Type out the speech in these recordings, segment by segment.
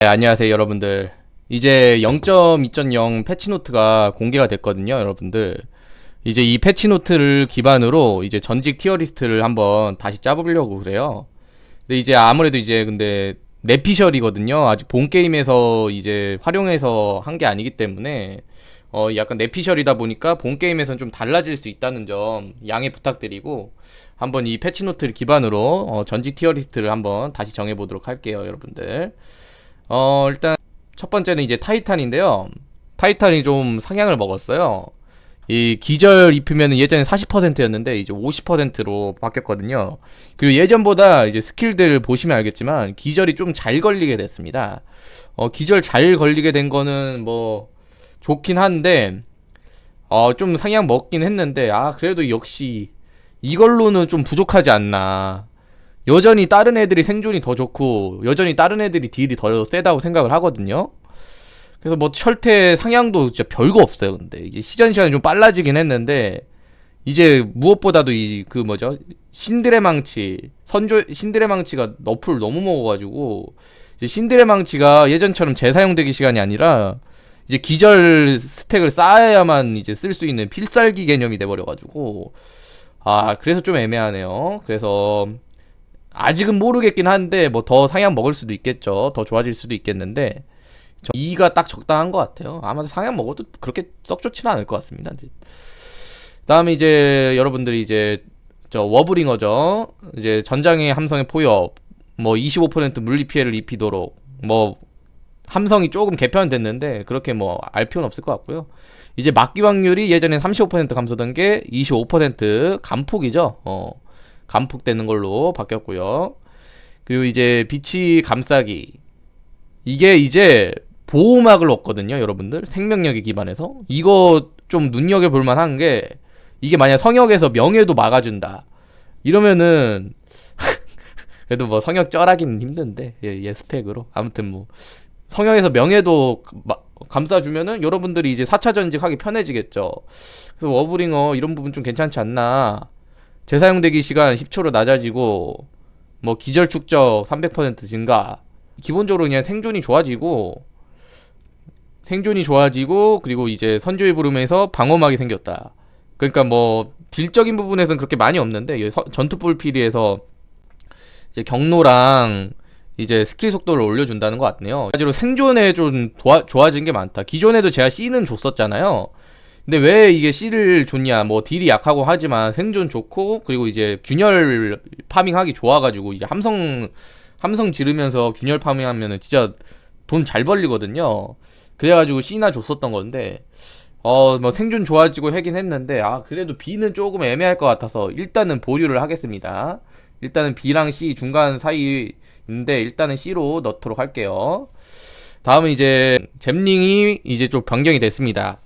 네, 안녕하세요 여러분들. 이제 0.2.0 패치노트가 공개가 됐거든요 여러분들. 이제 이 패치노트를 기반으로 이제 전직 티어리스트를 한번 다시 짜보려고 그래요. 근데 이제 아무래도 이제 근데 내피셜이거든요. 아직 본 게임에서 이제 활용해서 한 게 아니기 때문에 약간 내피셜이다 보니까 본 게임에서는 좀 달라질 수 있다는 점 양해 부탁드리고, 한번 이 패치노트를 기반으로 전직 티어리스트를 한번 다시 정해보도록 할게요 여러분들. 일단 첫 번째는 이제 타이탄인데요. 타이탄이 좀 상향을 먹었어요. 이 기절 입히면 예전에 40%였는데 이제 50%로 바뀌었거든요. 그리고 예전보다 이제 스킬들 보시면 알겠지만 기절이 좀 잘 걸리게 됐습니다. 기절 잘 걸리게 된 거는 뭐 좋긴 한데 좀 상향 먹긴 했는데, 그래도 역시 이걸로는 좀 부족하지 않나. 여전히 다른 애들이 생존이 더 좋고 여전히 다른 애들이 딜이 더 세다고 생각을 하거든요. 그래서 뭐 철퇴 상향도 진짜 별거 없어요. 근데 이제 시전이 좀 빨라지긴 했는데, 이제 무엇보다도 이 그 뭐죠, 신들의 망치 신들의 망치가 너프를 너무 먹어가지고, 이제 신들의 망치가 예전처럼 재사용되기 시간이 아니라 이제 기절 스택을 쌓아야만 이제 쓸 수 있는 필살기 개념이 돼버려가지고, 그래서 좀 애매하네요. 그래서 아직은 모르겠긴 한데 뭐 더 상향 먹을 수도 있겠죠. 더 좋아질 수도 있겠는데 2가 딱 적당한 것 같아요. 아마도 상향 먹어도 그렇게 썩 좋지는 않을 것 같습니다. 다음에 이제 여러분들이 이제 저 워브링어죠. 이제 전장의 함성의 포엽, 뭐 25% 물리 피해를 입히도록, 뭐 함성이 조금 개편됐는데 그렇게 뭐 알 필요는 없을 것 같고요. 이제 막기 확률이 예전에 35% 감소된 게 25% 감폭이죠. 감폭되는 걸로 바뀌었고요. 그리고 이제 빛이 감싸기, 이게 이제 보호막을 얻거든요 여러분들. 생명력에 기반해서 이거 좀 눈여겨볼 만한 게, 이게 만약 성역에서 명예도 막아준다 이러면은 그래도 뭐 성역 쩔하기는 힘든데 얘 스펙으로 아무튼 뭐 성역에서 명예도 감싸주면은 여러분들이 이제 4차 전직 하기 편해지겠죠. 그래서 워브링어 이런 부분 좀 괜찮지 않나. 재사용되기 시간 10초로 낮아지고, 뭐 기절 축적 300% 증가, 기본적으로 그냥 생존이 좋아지고 그리고 이제 선조의 부름에서 방어막이 생겼다. 그러니까 뭐 딜적인 부분에서는 그렇게 많이 없는데 전투 볼피리에서 이제 경로랑 이제 스킬 속도를 올려준다는 것 같네요. 가지로 생존에 좀 좋아진 게 많다. 기존에도 제가 C는 줬었잖아요. 근데 왜 이게 C를 줬냐, 뭐 딜이 약하고 하지만 생존 좋고 그리고 이제 균열 파밍하기 좋아가지고, 이제 함성 지르면서 균열 파밍하면은 진짜 돈 잘 벌리거든요. 그래가지고 C나 줬었던 건데, 뭐 생존 좋아지고 하긴 했는데, 그래도 B는 조금 애매할 것 같아서 일단은 보류를 하겠습니다. 일단은 B랑 C 중간 사이인데 일단은 C로 넣도록 할게요. 다음은 이제 잼링이 이제 좀 변경이 됐습니다.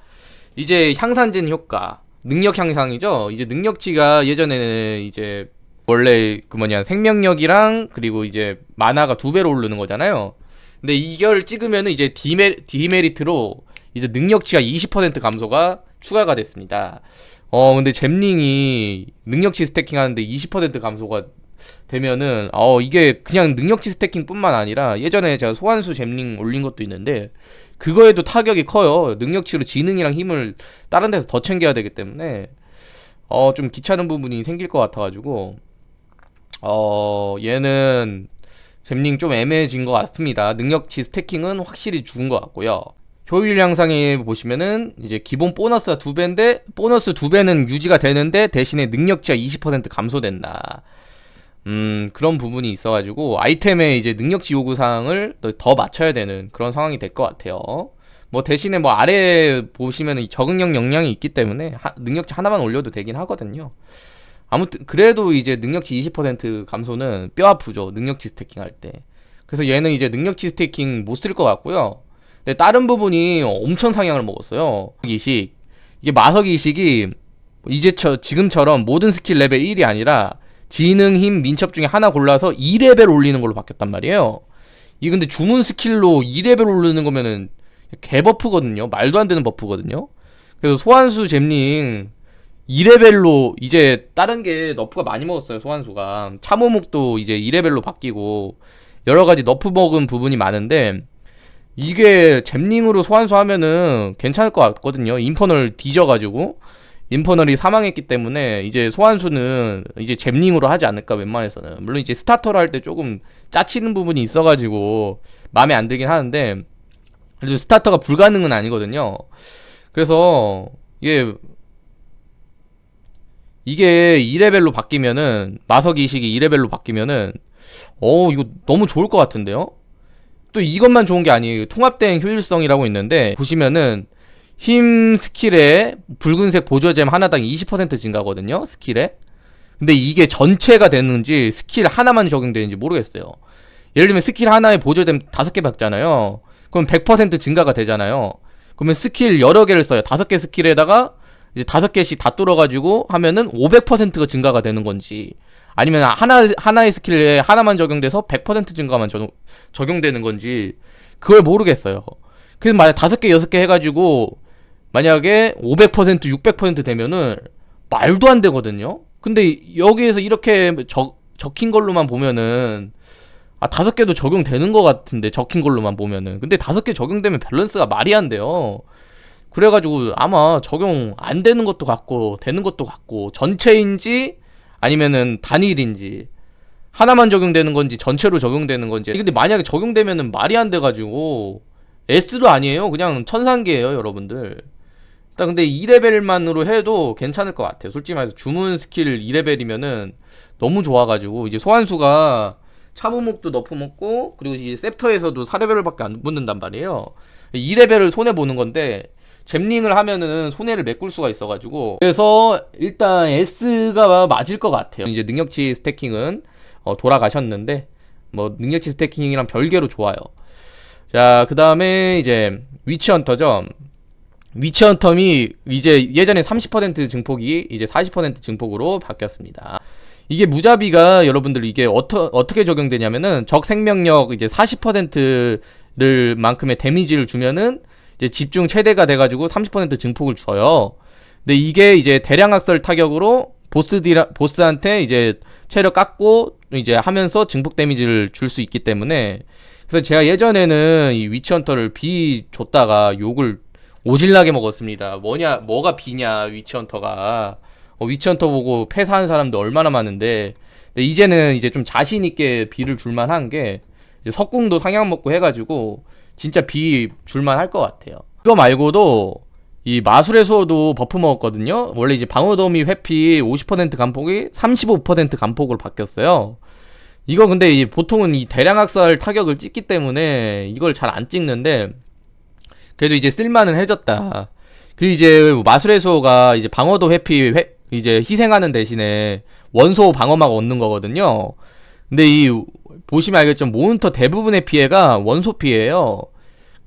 이제 향상된 효과, 능력 향상이죠. 이제 능력치가 예전에는 이제 원래 그 뭐냐, 생명력이랑 그리고 이제 마나가 2배로 오르는 거잖아요. 근데 이걸 찍으면은 이제 디메리트로 이제 능력치가 20% 감소가 추가가 됐습니다. 근데 잼링이 능력치 스태킹 하는데 20% 감소가 되면은 이게 그냥 능력치 스태킹 뿐만 아니라 예전에 제가 소환수 잼링 올린 것도 있는데 그거에도 타격이 커요. 능력치로 지능이랑 힘을 다른 데서 더 챙겨야 되기 때문에 좀 귀찮은 부분이 생길 것 같아가지고 얘는 잼링 좀 애매해진 것 같습니다. 능력치 스태킹은 확실히 죽은 것 같고요. 효율 향상에 보시면은 이제 기본 보너스가 2배인데 보너스 2배는 유지가 되는데 대신에 능력치가 20% 감소된다. 그런 부분이 있어가지고 아이템의 이제 능력치 요구사항을 더 맞춰야 되는 그런 상황이 될 것 같아요. 뭐 대신에 뭐 아래 보시면은 적응력 역량이 있기 때문에 능력치 하나만 올려도 되긴 하거든요. 아무튼 그래도 이제 능력치 20% 감소는 뼈 아프죠, 능력치 스태킹 할 때. 그래서 얘는 이제 능력치 스태킹 못 쓸 것 같고요. 근데 다른 부분이 엄청 상향을 먹었어요. 이식, 이게 마석 이식이 이제 지금처럼 모든 스킬 레벨 1이 아니라 지능, 힘, 민첩 중에 하나 골라서 2레벨 올리는 걸로 바뀌었단 말이에요. 이 근데 주문 스킬로 2레벨 올리는 거면은 개버프거든요. 말도 안 되는 버프거든요. 그래서 소환수 잼링 2레벨로 이제 다른 게 너프가 많이 먹었어요. 소환수가 참호목도 이제 2레벨로 바뀌고 여러 가지 너프 먹은 부분이 많은데, 이게 잼링으로 소환수 하면은 괜찮을 것 같거든요. 인퍼널 뒤져가지고 인퍼널이 사망했기 때문에 이제 소환수는 이제 잼링으로 하지 않을까 웬만해서는. 물론 이제 스타터를 할 때 조금 짜치는 부분이 있어가지고 마음에 안 들긴 하는데 그래도 스타터가 불가능은 아니거든요. 그래서 이게 2레벨로 바뀌면은 마석 이식이 2레벨로 바뀌면은 이거 너무 좋을 것 같은데요. 또 이것만 좋은 게 아니에요. 통합된 효율성이라고 있는데 보시면은 힘 스킬에 붉은색 보조잼 하나당 20% 증가거든요. 스킬에. 근데 이게 전체가 되는지 스킬 하나만 적용되는지 모르겠어요. 예를 들면 스킬 하나에 보조잼 5개 받잖아요. 그럼 100% 증가가 되잖아요. 그러면 스킬 여러 개를 써요. 5개 스킬에다가 이제 5개씩 다 뚫어가지고 하면은 500%가 증가가 되는 건지, 아니면 하나의 스킬에 하나만 적용돼서 100% 증가만 적용되는 건지, 그걸 모르겠어요. 그래서 만약 5개, 6개 해가지고, 만약에 500%, 600% 되면은, 말도 안 되거든요? 근데 여기에서 이렇게 적힌 걸로만 보면은, 5개도 적용되는 것 같은데, 적힌 걸로만 보면은. 근데 5개 적용되면 밸런스가 말이 안 돼요. 그래가지고 아마 적용 안 되는 것도 같고 되는 것도 같고, 전체인지 아니면은 단일인지, 하나만 적용되는 건지 전체로 적용되는 건지. 근데 만약에 적용되면은 말이 안 돼가지고 S도 아니에요. 그냥 천상계예요, 여러분들. 일단 근데 2레벨만으로 해도 괜찮을 것 같아요. 솔직히 말해서 주문 스킬 2레벨이면은 너무 좋아가지고, 이제 소환수가 차무목도 너프먹고, 그리고 이제 셉터에서도 4레벨밖에 안 붙는단 말이에요. 2레벨을 손해보는 건데 잼링을 하면은 손해를 메꿀 수가 있어가지고, 그래서 일단 S가 맞을 것 같아요. 이제 능력치 스태킹은 돌아가셨는데 뭐 능력치 스태킹이랑 별개로 좋아요. 자, 그 다음에 이제 위치헌터죠. 위치헌터이 이제 예전에 30% 증폭이 이제 40% 증폭으로 바뀌었습니다. 이게 무자비가 여러분들 이게 어떻게 적용되냐면은 적 생명력 이제 40%를 만큼의 데미지를 주면은 이제 집중 최대가 돼가지고 30% 증폭을 줘요. 근데 이게 이제 대량 학살 타격으로 보스한테 이제 체력 깎고 이제 하면서 증폭 데미지를 줄 수 있기 때문에, 그래서 제가 예전에는 이 위치헌터를 B 줬다가 욕을 오질나게 먹었습니다. 뭐가 B냐 위치헌터가. 위치헌터 보고 패사하는 사람도 얼마나 많은데. 근데 이제는 이제 좀 자신있게 B를 줄만한 게, 이제 석궁도 상향 먹고 해가지고 진짜 B 줄만 할 것 같아요. 이거 말고도 이 마술의 수호도 버프 먹었거든요. 원래 이제 방어도미 회피 50% 감폭이 35% 감폭으로 바뀌었어요. 이거 근데 보통은 이 대량학살 타격을 찍기 때문에 이걸 잘 안 찍는데, 그래도 이제 쓸만은 해졌다. 그리고 이제 마술의 수호가 이제 방어도 회피 이제 희생하는 대신에 원소 방어막 얻는 거거든요. 근데 이 보시면 알겠지만 몬스터 대부분의 피해가 원소 피해예요.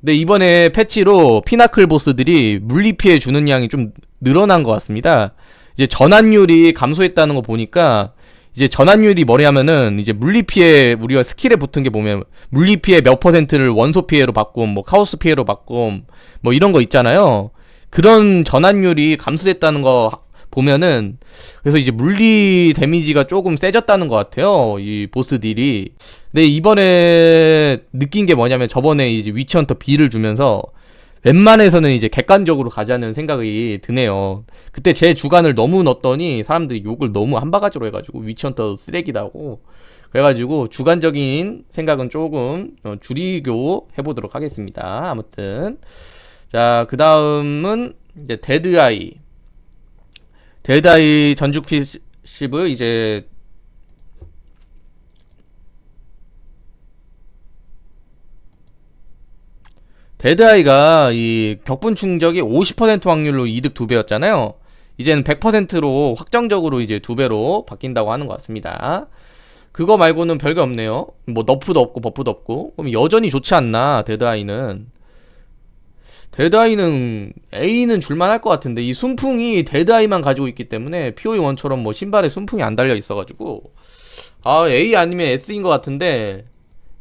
근데 이번에 패치로 피나클 보스들이 물리 피해 주는 양이 좀 늘어난 것 같습니다. 이제 전환율이 감소했다는 거 보니까, 이제 전환율이 뭐냐면은 이제 물리 피해, 우리가 스킬에 붙은 게 보면 물리 피해 몇 퍼센트를 원소 피해로 바꿈, 뭐 카오스 피해로 바꿈, 뭐 이런 거 있잖아요. 그런 전환율이 감소됐다는 거 보면은, 그래서 이제 물리 데미지가 조금 세졌다는 것 같아요, 이 보스 딜이. 근데 이번에 느낀 게 뭐냐면, 저번에 이제 위치헌터 B를 주면서 웬만해서는 이제 객관적으로 가자는 생각이 드네요. 그때 제 주관을 너무 넣었더니 사람들이 욕을 너무 한 바가지로 해가지고 위치헌터 쓰레기라고. 그래가지고 주관적인 생각은 조금 줄이고 해보도록 하겠습니다. 아무튼 자, 그 다음은 이제 데드아이 전죽 피시브. 이제 데드아이가 이 격분 충격이 50% 확률로 이득 2배였잖아요. 이제는 100%로 확정적으로 이제 2배로 바뀐다고 하는 것 같습니다. 그거 말고는 별게 없네요. 뭐 너프도 없고 버프도 없고. 그럼 여전히 좋지 않나, 데드아이는. 데드아이는 A는 줄만할 것 같은데, 이 순풍이 데드아이만 가지고 있기 때문에 POE1처럼 뭐 신발에 순풍이 안 달려 있어가지고 A 아니면 S인 것 같은데,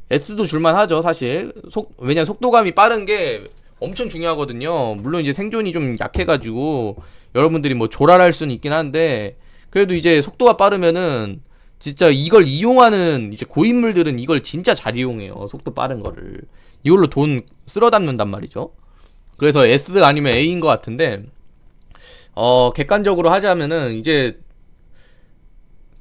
S도 줄만하죠 사실. 왜냐, 속도감이 빠른 게 엄청 중요하거든요. 물론 이제 생존이 좀 약해가지고 여러분들이 뭐 조랄할 수는 있긴 한데, 그래도 이제 속도가 빠르면은 진짜 이걸 이용하는 이제 고인물들은 이걸 진짜 잘 이용해요, 속도 빠른 거를. 이걸로 돈 쓸어 담는단 말이죠. 그래서 S 아니면 A인 것 같은데, 객관적으로 하자면은 이제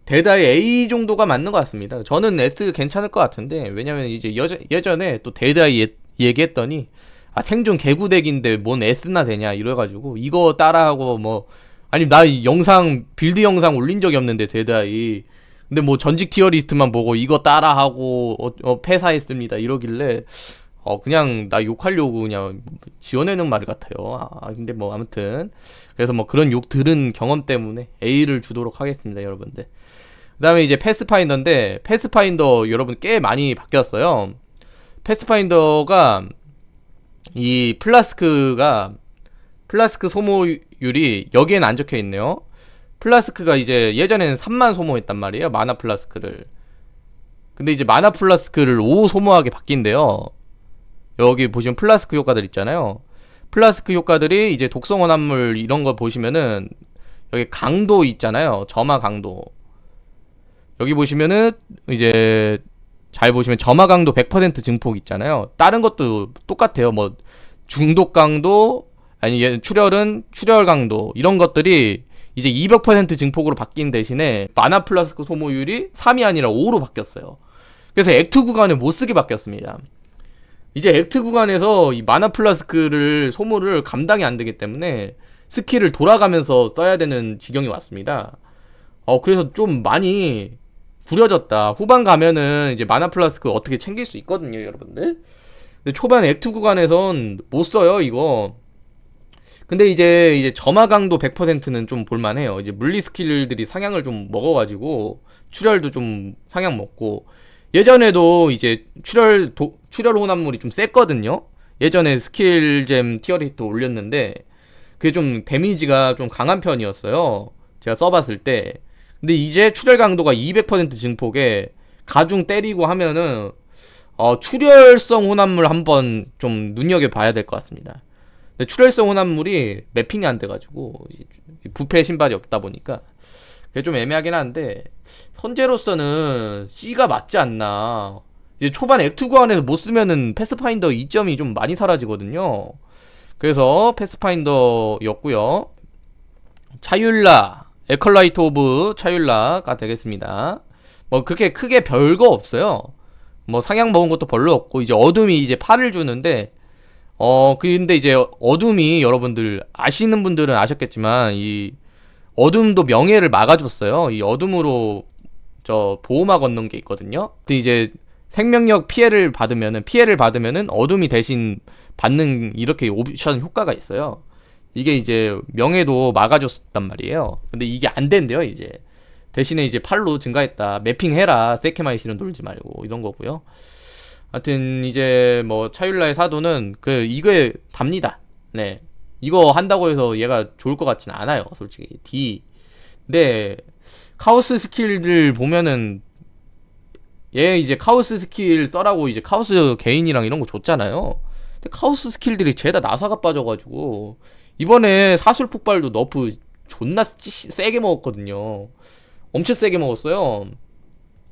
데다의 A 정도가 맞는 것 같습니다. 저는 S 괜찮을 것 같은데, 왜냐면 이제 예전에 또 데다이 얘기했더니, 아, 생존 개구덱인데 뭔 S나 되냐 이래가지고 이거 따라하고 뭐, 아니 나 빌드 영상 올린 적이 없는데 데다이, 근데 뭐 전직 티어리스트만 보고 이거 따라하고 폐사했습니다 이러길래 그냥 나 욕하려고 그냥 지어내는 말 같아요. 근데 뭐 아무튼 그래서 뭐 그런 욕 들은 경험 때문에 A를 주도록 하겠습니다, 여러분들. 그 다음에 이제 패스파인더인데, 패스파인더 여러분 꽤 많이 바뀌었어요. 패스파인더가 이 플라스크 소모율이 여기엔 안 적혀 있네요. 플라스크가 이제 예전에는 3만 소모했단 말이에요, 마나 플라스크를. 근데 이제 마나 플라스크를 5 소모하게 바뀐대요. 여기 보시면 플라스크 효과들 있잖아요. 플라스크 효과들이 이제 독성 혼합물 이런 거 보시면은 여기 강도 있잖아요, 점화 강도. 여기 보시면은 이제 잘 보시면 점화 강도 100% 증폭 있잖아요. 다른 것도 똑같아요. 뭐 중독 강도, 아니 출혈 강도, 이런 것들이 이제 200% 증폭으로 바뀐 대신에 마나 플라스크 소모율이 3이 아니라 5로 바뀌었어요. 그래서 액트 구간을 못 쓰게 바뀌었습니다. 이제 액트 구간에서 이 마나 플라스크를 소모를 감당이 안 되기 때문에 스킬을 돌아가면서 써야 되는 지경이 왔습니다. 그래서 좀 많이 구려졌다. 후반 가면은 이제 마나 플라스크 어떻게 챙길 수 있거든요, 여러분들. 근데 초반 액트 구간에선 못 써요, 이거. 근데 이제 점화 강도 100%는 좀 볼만해요. 이제 물리 스킬들이 상향을 좀 먹어가지고 출혈도 좀 상향 먹고, 예전에도 이제 출혈 혼합물이 좀 셌거든요. 예전에 스킬잼 티어리스트 올렸는데 그게 좀 데미지가 좀 강한 편이었어요, 제가 써봤을 때. 근데 이제 출혈 강도가 200% 증폭에 가중 때리고 하면은 출혈성 혼합물 한번 좀 눈여겨봐야 될 것 같습니다. 근데 출혈성 혼합물이 매핑이 안 돼가지고 부패 신발이 없다 보니까 그게 좀 애매하긴 한데, 현재로서는 C가 맞지 않나. 이제 초반 액트 구간에서 못 쓰면은 패스파인더 2점이 좀 많이 사라지거든요. 그래서 패스파인더였고요. 차율라, 에컬라이트 오브 차율라가 되겠습니다. 뭐 그렇게 크게 별거 없어요. 뭐 상향 먹은 것도 별로 없고, 이제 어둠이 이제 8을 주는데, 근데 이제 어둠이 여러분들 아시는 분들은 아셨겠지만 이 어둠도 명예를 막아줬어요. 이 어둠으로 저 보호막 얻는 게 있거든요. 근데 이제 생명력 피해를 받으면은 어둠이 대신 받는 이렇게 옵션 효과가 있어요. 이게 이제 명예도 막아줬단 말이에요. 근데 이게 안 된대요, 이제. 대신에 이제 팔로 증가했다. 매핑해라. 세케마이시는 놀지 말고. 이런 거고요. 하여튼 이제 뭐 차율라의 사도는 이거에 답니다. 네. 이거 한다고 해서 얘가 좋을 것 같지는 않아요, 솔직히. D. 근데 카오스 스킬들 보면은 얘 이제 카오스 스킬 써라고 이제 카오스 개인이랑 이런 거 줬잖아요. 근데 카오스 스킬들이 죄다 나사가 빠져가지고 이번에 사술 폭발도 너프 존나 세게 먹었거든요. 엄청 세게 먹었어요.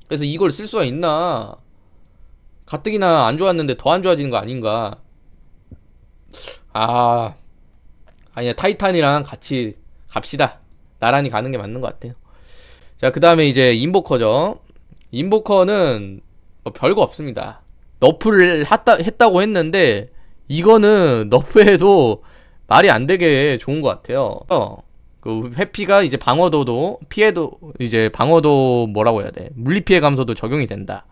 그래서 이걸 쓸 수가 있나? 가뜩이나 안 좋았는데 더 안 좋아지는 거 아닌가? 아니야, 타이탄이랑 같이 갑시다. 나란히 가는 게 맞는 것 같아요. 자, 그 다음에 이제 인보커죠. 인보커는 뭐 별거 없습니다. 너프를 했다고 했는데 이거는 너프해도 말이 안 되게 좋은 것 같아요. 그 회피가 이제 방어도도 피해도 이제 방어도 뭐라고 해야 돼? 물리피해 감소도 적용이 된다.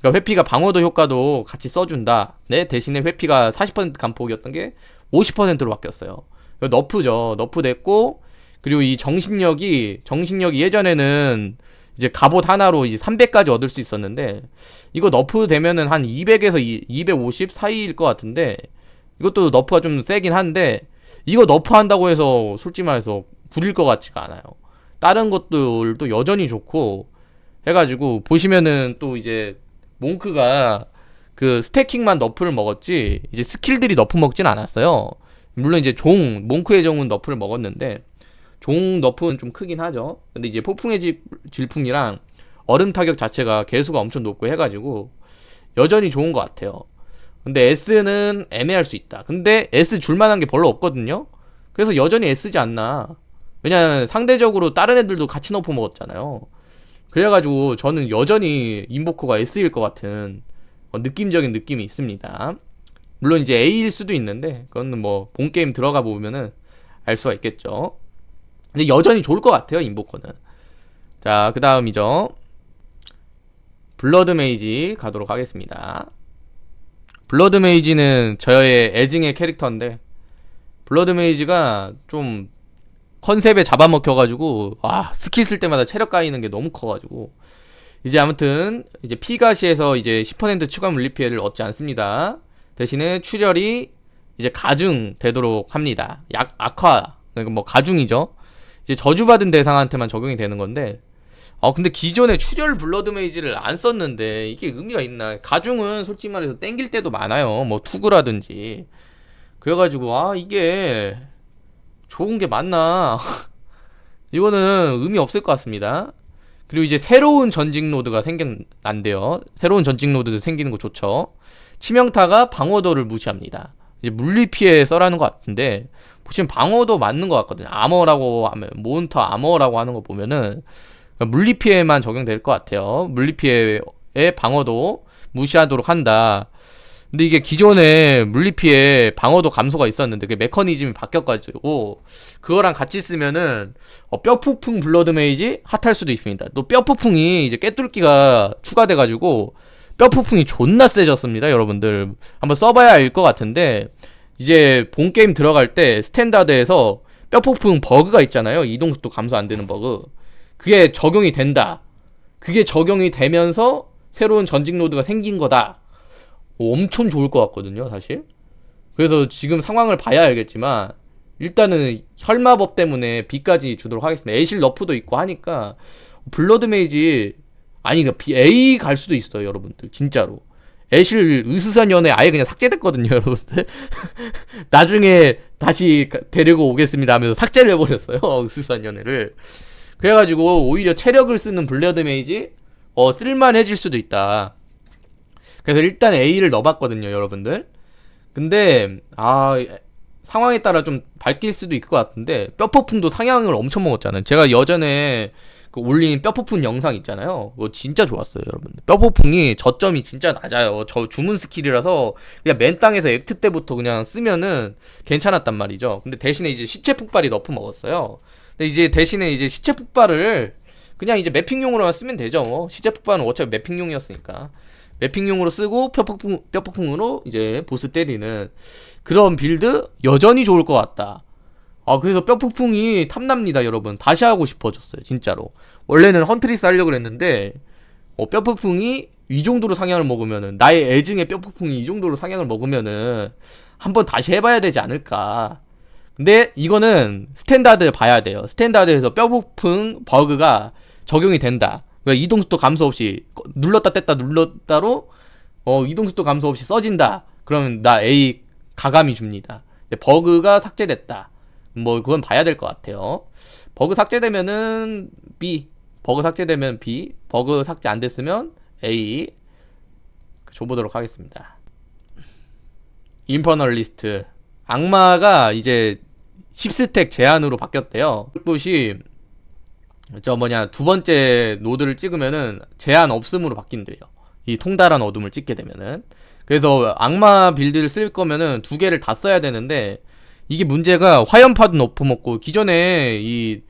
그러니까 회피가 방어도 효과도 같이 써준다. 네, 대신에 회피가 40% 감폭이었던 게 50%로 바뀌었어요. 너프죠. 너프 됐고, 그리고 이 정신력이 예전에는 이제 갑옷 하나로 이제 300까지 얻을 수 있었는데, 이거 너프 되면은 한 200에서 250 사이일 것 같은데, 이것도 너프가 좀 세긴 한데, 이거 너프 한다고 해서 솔직히 말해서 구릴 것 같지가 않아요. 다른 것들도 여전히 좋고 해가지고 보시면은 또 이제 몽크가 그 스태킹만 너프를 먹었지 이제 스킬들이 너프 먹진 않았어요. 물론 이제 몽크의 종은 너프를 먹었는데 종 너프는 좀 크긴 하죠. 근데 이제 폭풍의 질풍이랑 얼음 타격 자체가 개수가 엄청 높고 해가지고 여전히 좋은 것 같아요. 근데 S는 애매할 수 있다. 근데 S 줄만한 게 별로 없거든요. 그래서 여전히 S지 않나. 왜냐면 상대적으로 다른 애들도 같이 너프 먹었잖아요. 그래가지고 저는 여전히 인보코가 S일 것 같은 느낌적인 느낌이 있습니다. 물론 이제 A일 수도 있는데 그거는 뭐 본게임 들어가 보면은 알 수가 있겠죠. 근데 여전히 좋을 것 같아요, 인보코는. 자, 그 다음이죠. 블러드 메이지 가도록 하겠습니다. 블러드 메이지는 저의 애증의 캐릭터인데, 블러드 메이지가 좀 컨셉에 잡아먹혀가지고, 와, 스킬 쓸 때마다 체력 까이는 게 너무 커가지고, 이제 아무튼, 이제 피가시에서 이제 10% 추가 물리 피해를 얻지 않습니다. 대신에 출혈이 이제 가중 되도록 합니다. 악화, 그러니까 뭐 가중이죠. 이제 저주받은 대상한테만 적용이 되는 건데, 근데 기존에 출혈 블러드 메이지를 안 썼는데 이게 의미가 있나? 가중은 솔직히 말해서 땡길 때도 많아요. 뭐 투구라든지. 그래가지고 이게 좋은 게 맞나? 이거는 의미 없을 것 같습니다. 그리고 이제 새로운 전직 노드가 생겨난대요. 새로운 전직 노드 생기는 거 좋죠. 치명타가 방어도를 무시합니다. 이제 물리 피해 써라는 것 같은데 보시면 방어도 맞는 것 같거든요. 아머라고 하면 몬스터 아머라고 하는 거 보면은 물리 피해만 적용될 것 같아요. 물리 피해의 방어도 무시하도록 한다. 근데 이게 기존에 물리 피해 방어도 감소가 있었는데 그 메커니즘이 바뀌어가지고 그거랑 같이 쓰면은 뼈폭풍 블러드 메이지 핫할 수도 있습니다. 또 뼈폭풍이 이제 깨뚫기가 추가돼가지고 뼈폭풍이 존나 세졌습니다. 여러분들 한번 써봐야 알 것 같은데 이제 본 게임 들어갈 때 스탠다드에서 뼈폭풍 버그가 있잖아요. 이동속도 감소 안 되는 버그. 그게 적용이 된다. 그게 적용이 되면서 새로운 전직 노드가 생긴 거다. 엄청 좋을 것 같거든요, 사실. 그래서 지금 상황을 봐야 알겠지만 일단은 혈마법 때문에 B까지 주도록 하겠습니다. 애실 너프도 있고 하니까 블러드 메이지 아니 A 갈 수도 있어요, 여러분들. 진짜로. 애실 으스스한 연애 아예 그냥 삭제됐거든요, 여러분들. 나중에 다시 데리고 오겠습니다 하면서 삭제를 해버렸어요, 으스스한 연애를. 그래가지고 오히려 체력을 쓰는 블러드 메이지 쓸만해질 수도 있다. 그래서 일단 A를 넣어봤거든요, 여러분들. 근데 상황에 따라 좀 바뀔 수도 있을 것 같은데 뼈폭풍도 상향을 엄청 먹었잖아요. 제가 예전에 올린 뼈폭풍 영상 있잖아요. 그거 진짜 좋았어요, 여러분들. 뼈폭풍이 저점이 진짜 낮아요. 저 주문 스킬이라서 그냥 맨 땅에서 액트 때부터 그냥 쓰면은 괜찮았단 말이죠. 근데 대신에 이제 시체 폭발이 너프 먹었어요. 근데 이제 대신에 이제 시체 폭발을 그냥 이제 매핑용으로만 쓰면 되죠. 시체 폭발은 어차피 매핑용이었으니까. 매핑용으로 쓰고 뼈폭풍으로 이제 보스 때리는 그런 빌드 여전히 좋을 것 같다. 그래서 뼈폭풍이 탐납니다, 여러분. 다시 하고 싶어졌어요, 진짜로. 원래는 헌트리스 하려고 그랬는데 뼈폭풍이 이 정도로 상향을 먹으면은 나의 애증의 뼈폭풍이 이 정도로 상향을 먹으면은 한번 다시 해봐야 되지 않을까. 근데 이거는 스탠다드 봐야 돼요. 스탠다드에서 뼈폭풍 버그가 적용이 된다. 그러니까 이동속도 감소 없이 눌렀다 뗐다 눌렀다로 이동속도 감소 없이 써진다. 그러면 나 A 가감이 줍니다. 근데 버그가 삭제됐다. 뭐 그건 봐야 될 것 같아요. 버그 삭제되면은 B, 버그 삭제되면 B, 버그 삭제 안 됐으면 A 줘보도록 하겠습니다. 인퍼널 리스트 악마가 이제 10스택 제한으로 바뀌었대요. 그것이 두 번째 노드를 찍으면은 제한 없음으로 바뀐대요. 이 통달한 어둠을 찍게 되면은. 그래서 악마 빌드를 쓸 거면은 두 개를 다 써야 되는데 이게 문제가 화염파도 너프먹고 기존에 이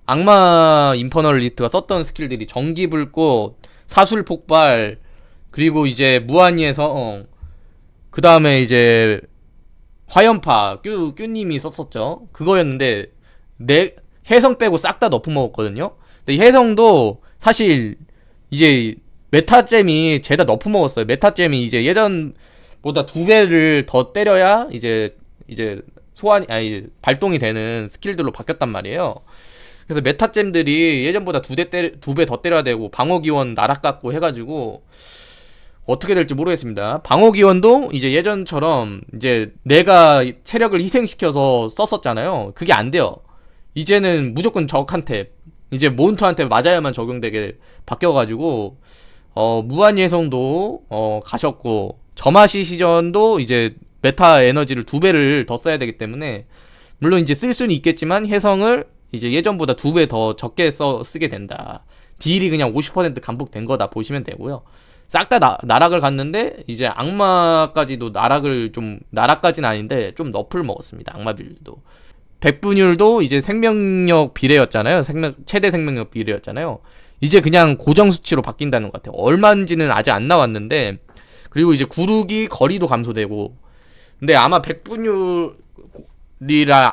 악마 인퍼널 리스트가 썼던 스킬들이 전기불꽃, 사술폭발, 그리고 이제 무한히에서 그 다음에 이제 화염파 뀨님이 썼었죠. 그거였는데 해성 빼고 싹 다 너프 먹었거든요. 근데 이 해성도 사실 이제 메타잼이 죄다 너프 먹었어요. 메타잼이 이제 예전보다 2배를 더 때려야 이제 발동이 되는 스킬들로 바뀌었단 말이에요. 그래서 메타잼들이 예전보다 2배 더 때려야 되고 방어기원 나락깎고 해가지고 어떻게 될지 모르겠습니다. 방어기원도 이제 예전처럼 이제 내가 체력을 희생시켜서 썼었잖아요. 그게 안 돼요. 이제는 무조건 적한테 이제 몬스터한테 맞아야만 적용되게 바뀌어가지고 무한예성도 가셨고 점화시 시전도 이제 메타 에너지를 2배를 더 써야 되기 때문에, 물론 이제 쓸 수는 있겠지만 혜성을 이제 예전보다 2배 더 적게 쓰게 된다. 딜이 그냥 50% 감폭된 거다 보시면 되고요. 싹 다 나락을 갔는데 이제 악마까지도 나락까지는 아닌데 좀 너프를 먹었습니다. 악마 빌드도. 백분율도 이제 생명력 비례였잖아요. 최대 생명력 비례였잖아요. 이제 그냥 고정 수치로 바뀐다는 것 같아요. 얼마인지는 아직 안 나왔는데, 그리고 이제 구르기 거리도 감소되고. 근데 아마 백분율이라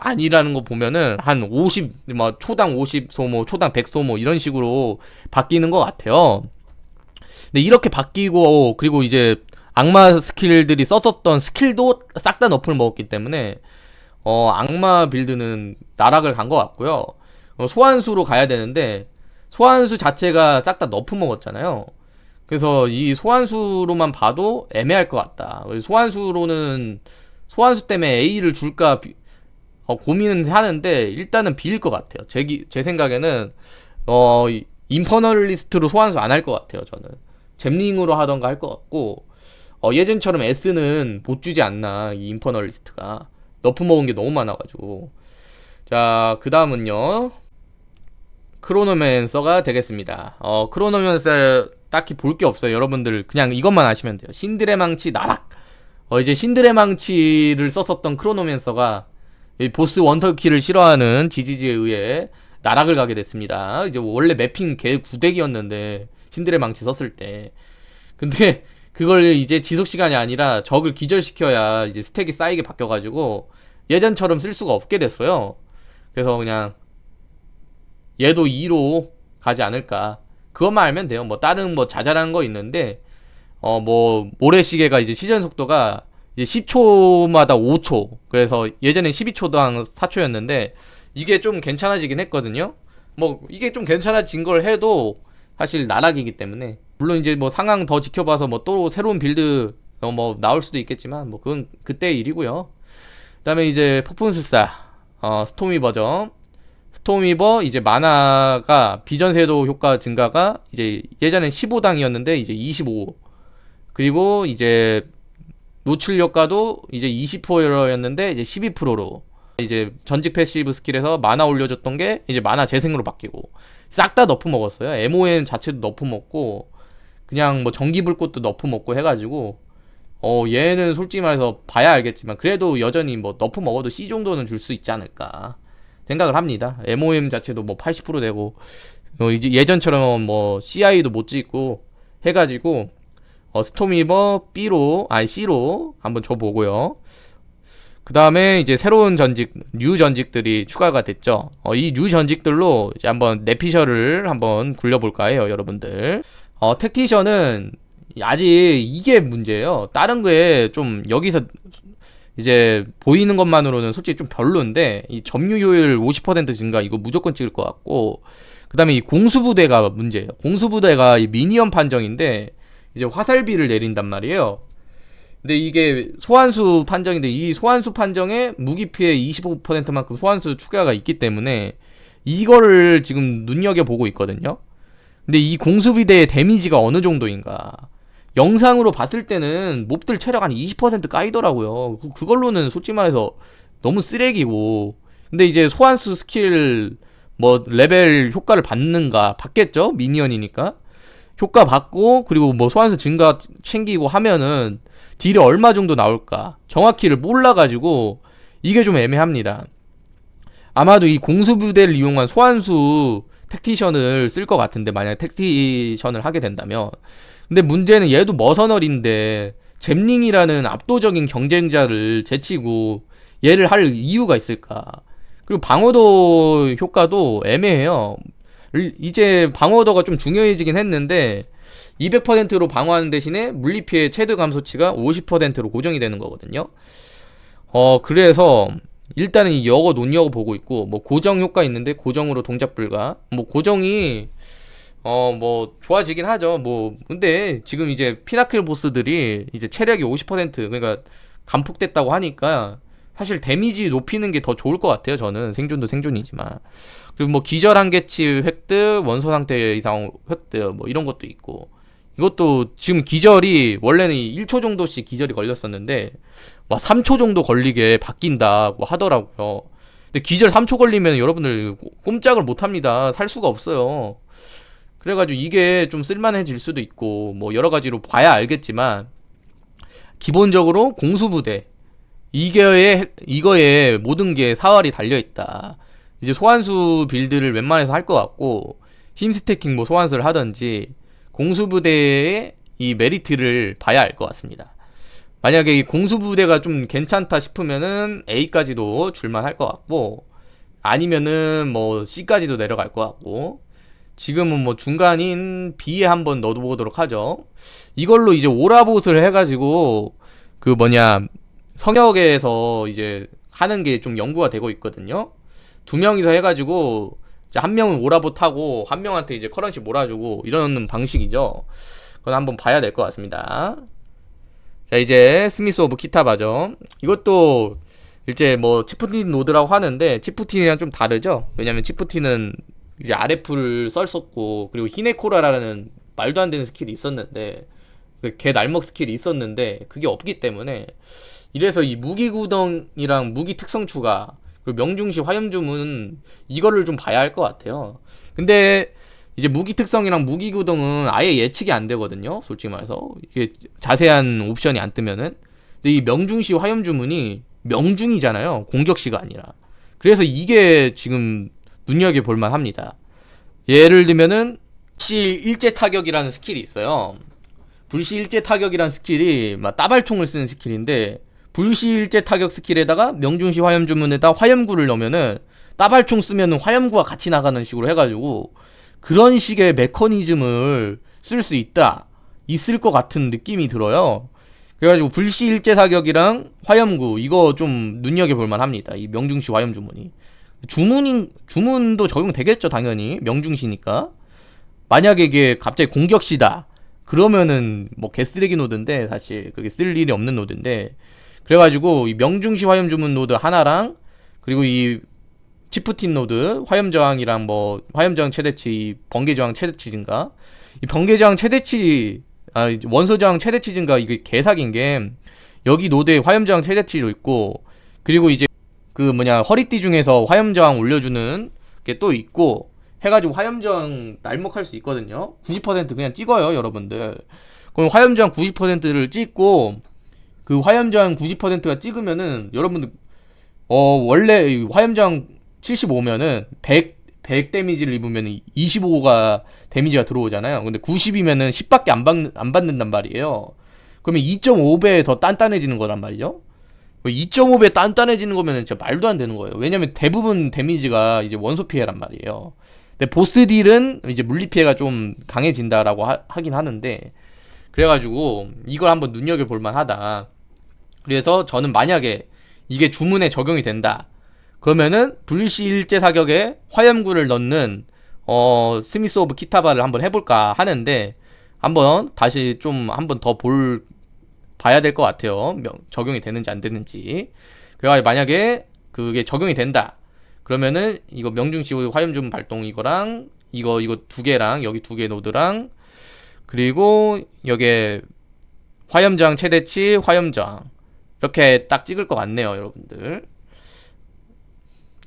아니라는 거 보면은 한 50, 뭐 초당 50 소모, 초당 100 소모 이런 식으로 바뀌는 것 같아요. 근데 이렇게 바뀌고, 그리고 이제 악마 스킬들이 썼었던 스킬도 싹 다 너프를 먹었기 때문에 악마 빌드는 나락을 간 것 같고요. 소환수로 가야 되는데 소환수 자체가 싹 다 너프 먹었잖아요. 그래서 이 소환수로만 봐도 애매할 것 같다. 소환수 때문에 A를 줄까 고민은 하는데 일단은 B일 것 같아요. 제 생각에는 인퍼널리스트로 소환수 안 할 것 같아요. 저는 잼링으로 하던가 할 것 같고, 예전처럼 S는 못 주지 않나. 이 인퍼널리스트가 너프 먹은 게 너무 많아가지고. 자, 그 다음은요, 크로노맨서가 되겠습니다. 크로노맨서 딱히 볼 게 없어요. 여러분들 그냥 이것만 아시면 돼요. 신들의 망치 나락. 이제 신들의 망치를 썼었던 크로노맨서가 보스 원터키를 싫어하는 지지지에 의해 나락을 가게 됐습니다. 이제 원래 매핑 개 구대기였는데 신들의 망치 썼을 때. 근데 그걸 이제 지속 시간이 아니라 적을 기절시켜야 이제 스택이 쌓이게 바뀌어가지고 예전처럼 쓸 수가 없게 됐어요. 그래서 그냥 얘도 2로 가지 않을까. 그것만 알면 돼요. 뭐 다른 뭐 자잘한 거 있는데 뭐 모래시계가 이제 시전 속도가 이제 10초마다 5초. 그래서 예전엔 12초당 4초였는데 이게 좀 괜찮아지긴 했거든요. 뭐 이게 좀 괜찮아진 걸 해도 사실 나락이기 때문에, 물론 이제 뭐 상황 더 지켜봐서 뭐 또 새로운 빌드 뭐 나올 수도 있겠지만 뭐 그건 그때 일이고요. 그다음에 이제 폭풍술사 스톰 위버죠. 스톰 위버 이제 마나가 비전쇄도 효과 증가가 이제 예전엔 15당이었는데 이제 25. 그리고 이제 노출 효과도 이제 20%였는데 이제 12%로 이제 전직 패시브 스킬에서 마나 올려줬던 게 이제 마나 재생으로 바뀌고 싹 다 너프 먹었어요. MOM 자체도 너프 먹고 그냥 뭐 전기불꽃도 너프 먹고 해가지고 얘는 솔직히 말해서 봐야 알겠지만 그래도 여전히 뭐 너프 먹어도 C 정도는 줄 수 있지 않을까 생각을 합니다. MOM 자체도 뭐 80% 되고 이제 예전처럼 뭐 CI도 못 찍고 해가지고 스톰위버 C로 한번 줘보고요. 그 다음에 이제 새로운 뉴 전직들이 추가가 됐죠. 이 뉴 전직들로 이제 한번 내피셜을 한번 굴려볼까 해요, 여러분들. 택티션은 아직 이게 문제예요. 다른 거에 좀 여기서 이제 보이는 것만으로는 솔직히 좀 별론데, 이 점유 효율 50% 증가 이거 무조건 찍을 것 같고, 그 다음에 이 공수부대가 문제예요. 공수부대가 이 미니언 판정인데, 이제 화살비를 내린단 말이에요. 근데 이게 소환수 판정인데 이 소환수 판정에 무기피해 25%만큼 소환수 추가가 있기 때문에 이거를 지금 눈여겨보고 있거든요. 근데 이 공수비대의 데미지가 어느 정도인가. 영상으로 봤을 때는 몹들 체력 한 20% 까이더라고요. 그걸로는 솔직히 말해서 너무 쓰레기고. 근데 이제 소환수 스킬 뭐 레벨 효과를 받겠죠? 미니언이니까. 효과 받고 그리고 뭐 소환수 증가 챙기고 하면은 딜이 얼마 정도 나올까 정확히를 몰라가지고 이게 좀 애매합니다. 아마도 이 공수부대를 이용한 소환수 택티션을 쓸 것 같은데, 만약에 택티션을 하게 된다면. 근데 문제는 얘도 머서널인데 잼링이라는 압도적인 경쟁자를 제치고 얘를 할 이유가 있을까. 그리고 방어도 효과도 애매해요. 이제 방어도가 좀 중요해지긴 했는데 200%로 방어하는 대신에 물리피해 최대 감소치가 50%로 고정이 되는 거거든요. 그래서 일단은 이거 논여고 보고 있고, 뭐 고정 효과 있는데 고정으로 동작 불가. 뭐 고정이 뭐 좋아지긴 하죠. 뭐 근데 지금 이제 피나클 보스들이 이제 체력이 50% 그러니까 감폭됐다고 하니까 사실 데미지 높이는 게 더 좋을 것 같아요. 저는 생존도 생존이지만. 그리고 뭐 기절 한계치 획득, 원소 상태 이상 획득 뭐 이런 것도 있고. 이것도 지금 기절이 원래는 1초 정도씩 기절이 걸렸었는데 와 3초 정도 걸리게 바뀐다고 하더라고요. 근데 기절 3초 걸리면 여러분들 꼼짝을 못 합니다. 살 수가 없어요. 그래가지고 이게 좀 쓸만해질 수도 있고 뭐 여러 가지로 봐야 알겠지만 기본적으로 공수부대 이거에 모든 게 사활이 달려있다. 이제 소환수 빌드를 웬만해서 할 것 같고 힘 스태킹 뭐 소환수를 하든지 공수부대의 이 메리트를 봐야 알 것 같습니다. 만약에 이 공수부대가 좀 괜찮다 싶으면은 A까지도 줄만 할 것 같고 아니면은 뭐 C까지도 내려갈 것 같고 지금은 뭐 중간인 B에 한번 넣어보도록 하죠. 이걸로 이제 오라봇을 해가지고 그 뭐냐 성역에서 이제 하는 게 좀 연구가 되고 있거든요. 두 명이서 해가지고 이제 한 명은 오라봇 하고 한 명한테 이제 커런시 몰아주고 이런 방식이죠. 그건 한번 봐야 될 것 같습니다. 자 이제 스미스 오브 키타바죠. 이것도 이제 뭐 치프틴 노드라고 하는데 치프틴이랑 좀 다르죠. 왜냐면 치프틴은 이제 RF를 썼었고 그리고 히네코라라는 말도 안 되는 스킬이 있었는데 개 날먹 스킬이 있었는데 그게 없기 때문에 이래서 이 무기구덩이랑 무기 특성 추가 그리고 명중시 화염주문 이거를 좀 봐야 할 것 같아요. 근데 이제 무기 특성이랑 무기구덩은 아예 예측이 안 되거든요. 솔직히 말해서 이게 자세한 옵션이 안 뜨면은. 근데 이 명중시 화염주문이 명중이잖아요. 공격시가 아니라. 그래서 이게 지금 눈여겨볼 만합니다. 예를 들면은 불시 일제 타격이라는 스킬이 있어요. 불시 일제 타격이라는 스킬이 막 따발총을 쓰는 스킬인데 불시 일제 타격 스킬에다가 명중시 화염주문에다 화염구를 넣으면은 따발총 쓰면은 화염구가 같이 나가는 식으로 해가지고 그런 식의 메커니즘을 쓸 수 있을 것 같은 느낌이 들어요. 그래가지고 불시 일제 사격이랑 화염구 이거 좀 눈여겨볼만 합니다. 이 명중시 화염주문이 주문도 적용되겠죠. 당연히 명중시니까. 만약에 이게 갑자기 공격시다 그러면은 뭐 개쓰레기 노드인데 사실 그게 쓸 일이 없는 노드인데 그래가지고 이 명중시 화염주문 노드 하나랑 그리고 이 치프틴 노드 화염저항이랑 뭐 화염저항 최대치 번개저항 최대치 증가 이 번개저항 최대치 원소저항 최대치 증가 이게 개사기인 게 여기 노드에 화염저항 최대치도 있고 그리고 이제 그 뭐냐 허리띠 중에서 화염저항 올려주는 게 또 있고 해가지고 화염저항 날먹할 수 있거든요. 90% 그냥 찍어요 여러분들. 그럼 화염저항 90%를 찍고 그 화염저항 90%가 찍으면은 여러분들 원래 화염저항 75면은 100 데미지를 입으면 25가 데미지가 들어오잖아요. 근데 90이면은 10밖에 안 받는단 말이에요. 그러면 2.5배 더 단단해지는 거란 말이죠. 2.5배 단단해지는 거면 진짜 말도 안 되는 거예요. 왜냐면 대부분 데미지가 이제 원소 피해란 말이에요. 근데 보스 딜은 이제 물리 피해가 좀 강해진다라고 하긴 하는데 그래가지고 이걸 한번 눈여겨볼 만하다. 그래서 저는 만약에 이게 주문에 적용이 된다. 그러면은 불시 일제 사격에 화염구를 넣는 스미스 오브 키타바를 한번 해볼까 하는데 한번 다시 좀 한번 더 봐야 될 것 같아요. 적용이 되는지 안 되는지. 그래가 만약에 그게 적용이 된다. 그러면은 이거 명중시 화염주문 발동 이거랑 이거 두 개랑 여기 두 개 노드랑 그리고 여기에 화염저항 최대치 화염저항 이렇게 딱 찍을 것 같네요 여러분들.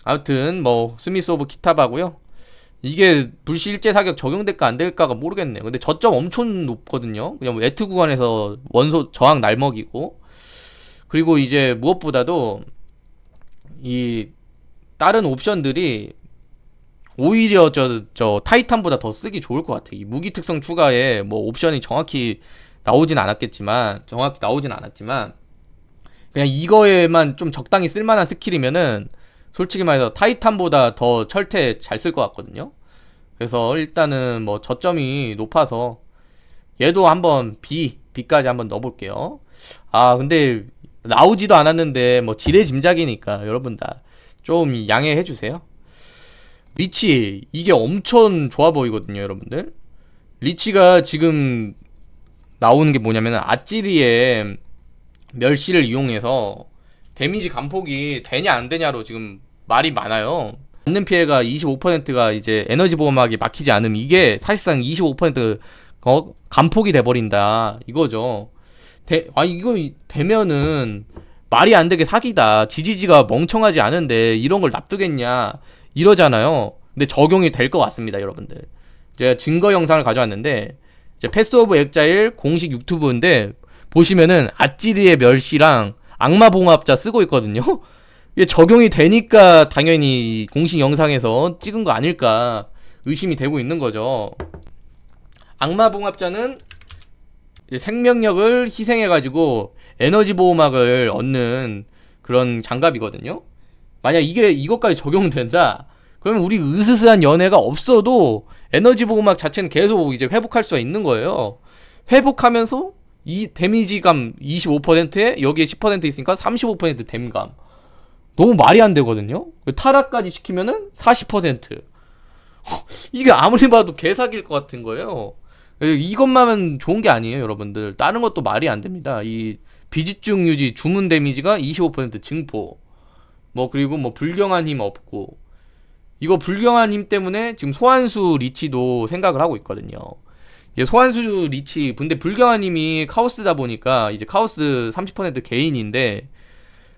아무튼 뭐 스미스 오브 키타바고요. 이게 불시 일제 사격 적용될까 안 될까가 모르겠네요. 근데 저점 엄청 높거든요. 그냥 뭐 네트 구간에서 원소 저항 날먹이고 그리고 이제 무엇보다도 이 다른 옵션들이 오히려 저 타이탄보다 더 쓰기 좋을 것 같아요. 이 무기 특성 추가에 뭐 옵션이 정확히 나오진 않았지만 그냥 이거에만 좀 적당히 쓸만한 스킬이면은 솔직히 말해서 타이탄보다 더 철퇴 잘 쓸 것 같거든요. 그래서 일단은 뭐 저점이 높아서 얘도 한번 B까지 한번 넣어볼게요. 근데 나오지도 않았는데 뭐 지뢰 짐작이니까 여러분 다 좀 양해해주세요. 리치 이게 엄청 좋아 보이거든요 여러분들. 리치가 지금 나오는 게 뭐냐면 아찌리의 멸시를 이용해서 데미지 감폭이 되냐 안 되냐로 지금 말이 많아요. 받는 피해가 25%가 이제 에너지 보호막이 막히지 않으면 이게 사실상 25% 간폭이 돼버린다 이거죠. 이거 되면은 말이 안 되게 사기다. 지지지가 멍청하지 않은데 이런 걸 납두겠냐 이러잖아요. 근데 적용이 될 것 같습니다, 여러분들. 제가 증거 영상을 가져왔는데 이제 패스 오브 엑자일 공식 유튜브인데 보시면은 아찌리의 멸시랑 악마봉합자 쓰고 있거든요. 이게 적용이 되니까 당연히 공식 영상에서 찍은 거 아닐까 의심이 되고 있는 거죠. 악마봉합자는 생명력을 희생해가지고 에너지 보호막을 얻는 그런 장갑이거든요. 만약 이것까지 적용된다, 그러면 우리 으스스한 연애가 없어도 에너지 보호막 자체는 계속 이제 회복할 수가 있는 거예요. 회복하면서 이 데미지감 25%에 여기에 10% 있으니까 35% 데미감. 너무 말이 안 되거든요. 타락까지 시키면은 40%. 이게 아무리 봐도 개사기일 것 같은 거예요. 이것만 좋은 게 아니에요, 여러분들. 다른 것도 말이 안 됩니다. 이 비집중 유지 주문 데미지가 25% 증포. 그리고 불경한 힘 없고. 이거 불경한 힘 때문에 지금 소환수 리치도 생각을 하고 있거든요. 소환수 리치, 근데 불경한 힘이 카오스다 보니까 이제 카오스 30% 개인인데,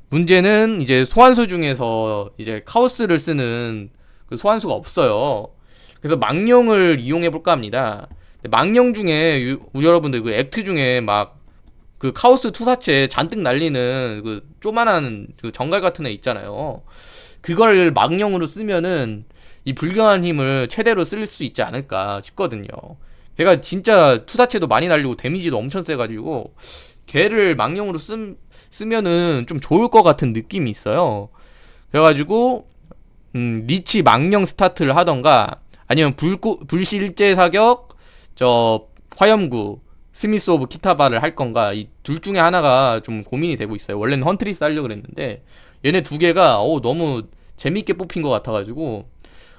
문제는 이제 소환수 중에서 이제 카오스를 쓰는 그 소환수가 없어요. 그래서 망령을 이용해볼까 합니다. 망령 중에 여러분들 그 액트 중에 막 그 카오스 투사체 잔뜩 날리는 그 조만한 그 정갈 같은 애 있잖아요. 그걸 망령으로 쓰면은 이 불경한 힘을 최대로 쓸 수 있지 않을까 싶거든요. 걔가 진짜 투사체도 많이 날리고 데미지도 엄청 세가지고 걔를 망령으로 쓰면은 좀 좋을 것 같은 느낌이 있어요. 그래가지고 리치 망령 스타트를 하던가, 아니면 불실제 사격 화염구 스미스 오브 키타바를 할 건가, 이 둘 중에 하나가 좀 고민이 되고 있어요. 원래는 헌트리스 하려고 그랬는데 얘네 두 개가 너무 재밌게 뽑힌 것 같아가지고,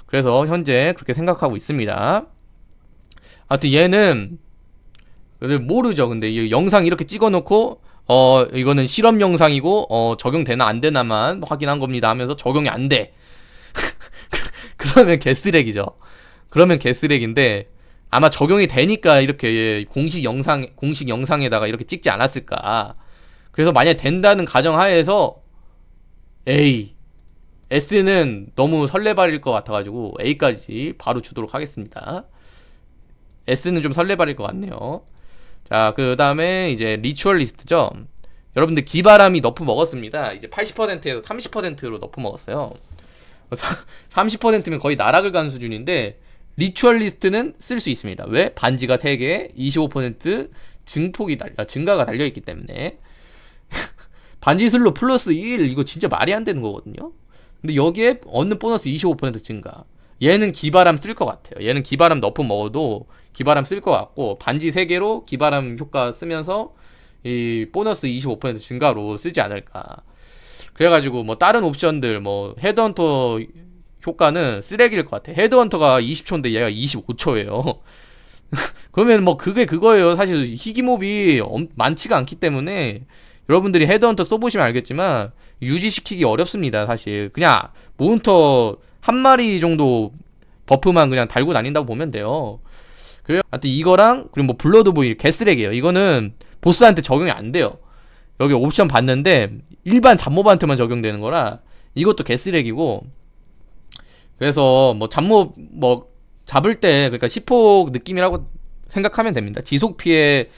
그래서 현재 그렇게 생각하고 있습니다. 하여튼 얘는 모르죠. 근데 이 영상 이렇게 찍어놓고 이거는 실험 영상이고 적용되나 안 되나만 확인한 겁니다 하면서 적용이 안 돼. 그러면 개쓰레기죠. 그러면 개쓰레기인데, 아마 적용이 되니까 이렇게 공식 영상에다가 이렇게 찍지 않았을까. 그래서 만약 된다는 가정하에서 S는 너무 설레발일 것 같아가지고 A까지 바로 주도록 하겠습니다. S는 좀 설레발일 것 같네요. 자, 그 다음에 이제 리추얼리스트죠. 여러분들 기바람이 너프 먹었습니다. 이제 80%에서 30%로 너프 먹었어요. 30%면 거의 나락을 가는 수준인데, 리추얼리스트는 쓸 수 있습니다. 왜? 반지가 3개, 25% 증가가 달려있기 때문에. 반지 슬로 플러스 1, 이거 진짜 말이 안 되는 거거든요. 근데 여기에 얻는 보너스 25% 증가. 얘는 기바람 쓸 것 같아요. 얘는 기바람 너프 먹어도 기바람 쓸 것 같고, 반지 3개로 기바람 효과 쓰면서 이 보너스 25% 증가로 쓰지 않을까. 그래가지고 다른 옵션들 헤드헌터 효과는 쓰레기일 것 같아. 헤드헌터가 20초인데 얘가 25초예요. 그러면 그게 그거예요. 사실 희귀몹이 많지가 않기 때문에 여러분들이 헤드헌터 써보시면 알겠지만 유지시키기 어렵습니다. 사실 그냥 몬스터 한 마리 정도 버프만 그냥 달고 다닌다고 보면 돼요. 그래요. 하여튼 이거랑 그리고 블러드보이 개쓰레기예요. 이거는 보스한테 적용이 안 돼요. 여기 옵션 봤는데 일반 잡몹한테만 적용되는 거라 이것도 개쓰레기고. 그래서 잡몹 잡을 때, 그러니까 시폭 느낌이라고 생각하면 됩니다. 지속 피해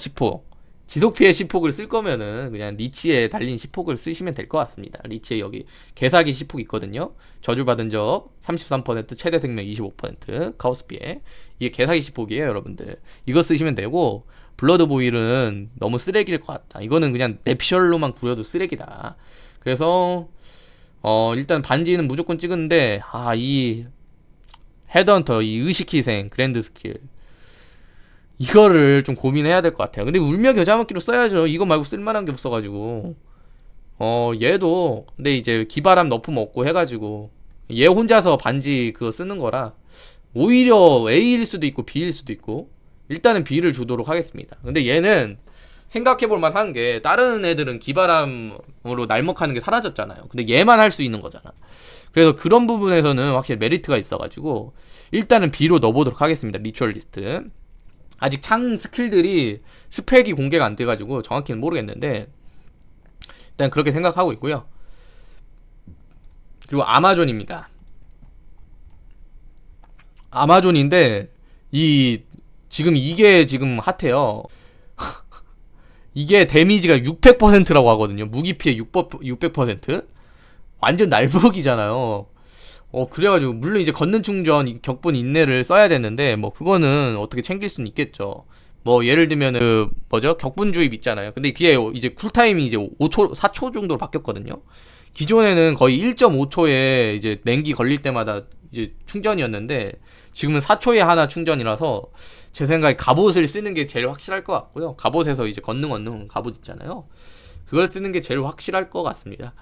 시폭, 지속 피해 시폭을 쓸 거면은 그냥 리치에 달린 시폭을 쓰시면 될 것 같습니다. 리치에 여기 개사기 시폭 있거든요. 저주받은 적 33%, 최대 생명 25%, 카오스 피해. 이게 개사기 시폭이에요, 여러분들. 이거 쓰시면 되고, 블러드 보일은 너무 쓰레기일 것 같다. 이거는 그냥 냅셜로만 구려도 쓰레기다. 그래서 일단 반지는 무조건 찍은데, 이 헤드헌터, 이 의식희생 그랜드 스킬, 이거를 좀 고민해야 될 것 같아요. 근데 울며 겨자 먹기로 써야죠. 이거 말고 쓸만한 게 없어가지고. 얘도 근데 이제 기바람 너프 먹고 해가지고 얘 혼자서 반지 그거 쓰는 거라 오히려 A일 수도 있고 B일 수도 있고, 일단은 B를 주도록 하겠습니다. 근데 얘는 생각해볼 만한 게, 다른 애들은 기바람으로 날먹하는 게 사라졌잖아요. 근데 얘만 할 수 있는 거잖아. 그래서 그런 부분에서는 확실히 메리트가 있어가지고 일단은 B로 넣어보도록 하겠습니다. 리추얼리스트. 아직 창 스킬들이 스펙이 공개가 안 돼가지고 정확히는 모르겠는데 일단 그렇게 생각하고 있고요. 그리고 아마존입니다. 아마존인데 이 지금 이게 지금 핫해요. 이게 데미지가 600%라고 하거든요. 무기 피해 600%? 완전 날먹이잖아요. 그래가지고 물론 이제 걷는 충전, 격분 인내를 써야 되는데 뭐 그거는 어떻게 챙길 수는 있겠죠. 뭐 예를 들면 그 뭐죠? 격분 주입 있잖아요. 근데 그게 이제 쿨타임이 이제 5초, 4초 정도로 바뀌었거든요. 기존에는 거의 1.5초에 이제 냉기 걸릴 때마다 이제 충전이었는데 지금은 4초에 하나 충전이라서 제 생각에 갑옷을 쓰는 게 제일 확실할 것 같고요. 갑옷에서 이제 걷는 갑옷 있잖아요. 그걸 쓰는 게 제일 확실할 것 같습니다.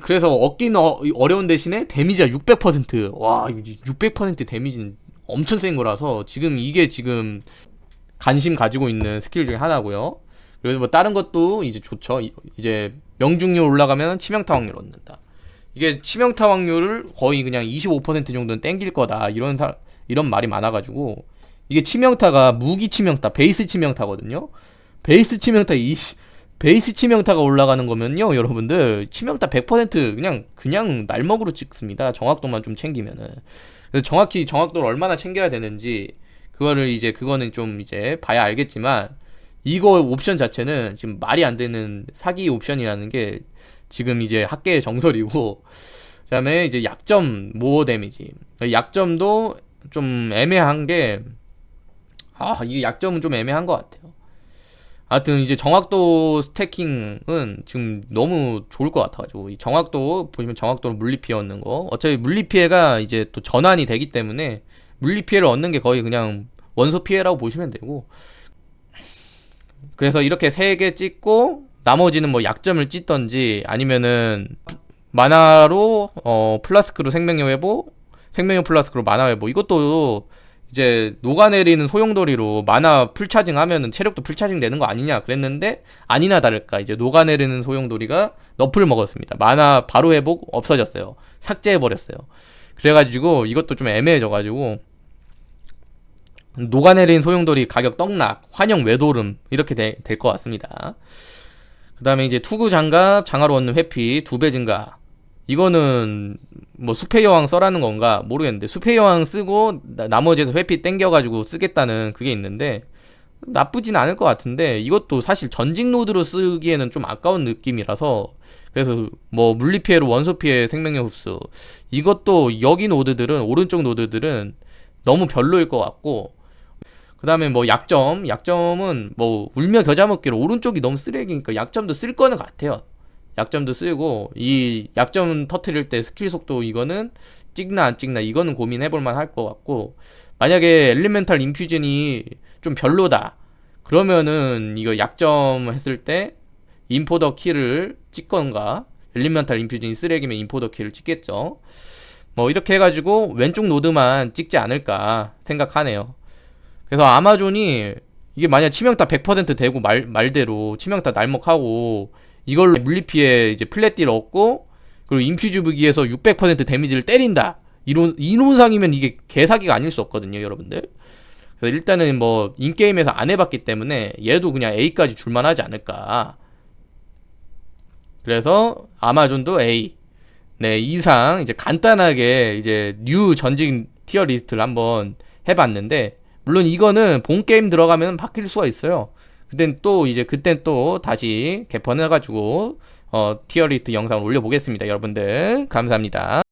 그래서 얻기는 어려운 대신에 데미지가 600%. 와, 600% 데미지는 엄청 센 거라서 지금 이게 지금 관심 가지고 있는 스킬 중에 하나고요. 그래서 뭐 다른 것도 이제 좋죠. 이제 명중률 올라가면 치명타 확률 얻는다. 이게 치명타 확률을 거의 그냥 25% 정도는 땡길 거다. 이런 말이 많아가지고 이게 치명타가 무기 치명타, 베이스 치명타거든요. 베이스 치명타 베이스 치명타가 올라가는 거면요, 여러분들 치명타 100% 그냥 날먹으로 찍습니다. 정확도만 좀 챙기면은. 그래서 정확히 정확도를 얼마나 챙겨야 되는지 그거는 좀 이제 봐야 알겠지만 이거 옵션 자체는 지금 말이 안 되는 사기 옵션이라는 게 지금 이제 학계의 정설이고 그다음에 이제 약점 모어 데미지. 약점도 좀 애매한 게 이게 약점은 좀 애매한 것 같아요. 하여튼 이제 정확도 스태킹은 지금 너무 좋을 것 같아가지고 이 정확도 보시면 정확도로 물리피해 얻는 거 어차피 물리피해가 이제 또 전환이 되기 때문에 물리피해를 얻는 게 거의 그냥 원소 피해라고 보시면 되고 그래서 이렇게 3개 찍고 나머지는 뭐 약점을 찍던지 아니면은 만화로 플라스크로 생명력 회복 생명력 플라스크로 만화 회복 이것도 이제 녹아내리는 소용돌이로 만화 풀차징 하면은 체력도 풀차징 되는 거 아니냐 그랬는데 아니나 다를까 이제 녹아내리는 소용돌이가 너프를 먹었습니다. 만화 바로 회복 없어졌어요. 삭제해버렸어요. 그래가지고 이것도 좀 애매해져가지고 녹아내린 소용돌이 가격 떡락 환영 외도름 이렇게 될 것 같습니다. 그 다음에 이제 투구 장갑 장화로 얻는 회피 2배 증가 이거는 뭐 숲의 여왕 써라는 건가 모르겠는데 숲의 여왕 쓰고 나머지에서 회피 땡겨가지고 쓰겠다는 그게 있는데 나쁘진 않을 것 같은데 이것도 사실 전직 노드로 쓰기에는 좀 아까운 느낌이라서 그래서 뭐 물리피해로 원소피해 생명력 흡수 이것도 여기 노드들은 오른쪽 노드들은 너무 별로일 것 같고 그 다음에 뭐 약점은 뭐 울며 겨자 먹기로 오른쪽이 너무 쓰레기니까 약점도 쓸 거는 같아요. 약점도 쓰고 이 약점 터트릴 때 스킬 속도 이거는 찍나 안 찍나 이거는 고민해볼 만할 것 같고 만약에 엘리멘탈 인퓨전이 좀 별로다 그러면은 이거 약점 했을 때 인포더 키를 찍건가 엘리멘탈 인퓨전이 쓰레기면 인포더 키를 찍겠죠. 뭐 이렇게 해가지고 왼쪽 노드만 찍지 않을까 생각하네요. 그래서 아마존이 이게 만약 치명타 100% 되고 말대로 치명타 날먹하고 이걸로 물리피해 이제 플랫딜 얻고 그리고 인퓨즈 무기에서 600% 데미지를 때린다 이론상이면 이게 개사기가 아닐 수 없거든요 여러분들. 그래서 일단은 뭐 인게임에서 안 해봤기 때문에 얘도 그냥 A까지 줄만하지 않을까. 그래서 아마존도 A. 네 이상 이제 간단하게 이제 뉴 전직 티어 리스트를 한번 해봤는데 물론 이거는 본 게임 들어가면 바뀔 수가 있어요. 그땐 또 다시 개편해가지고 티어 리스트 영상을 올려보겠습니다. 여러분들 감사합니다.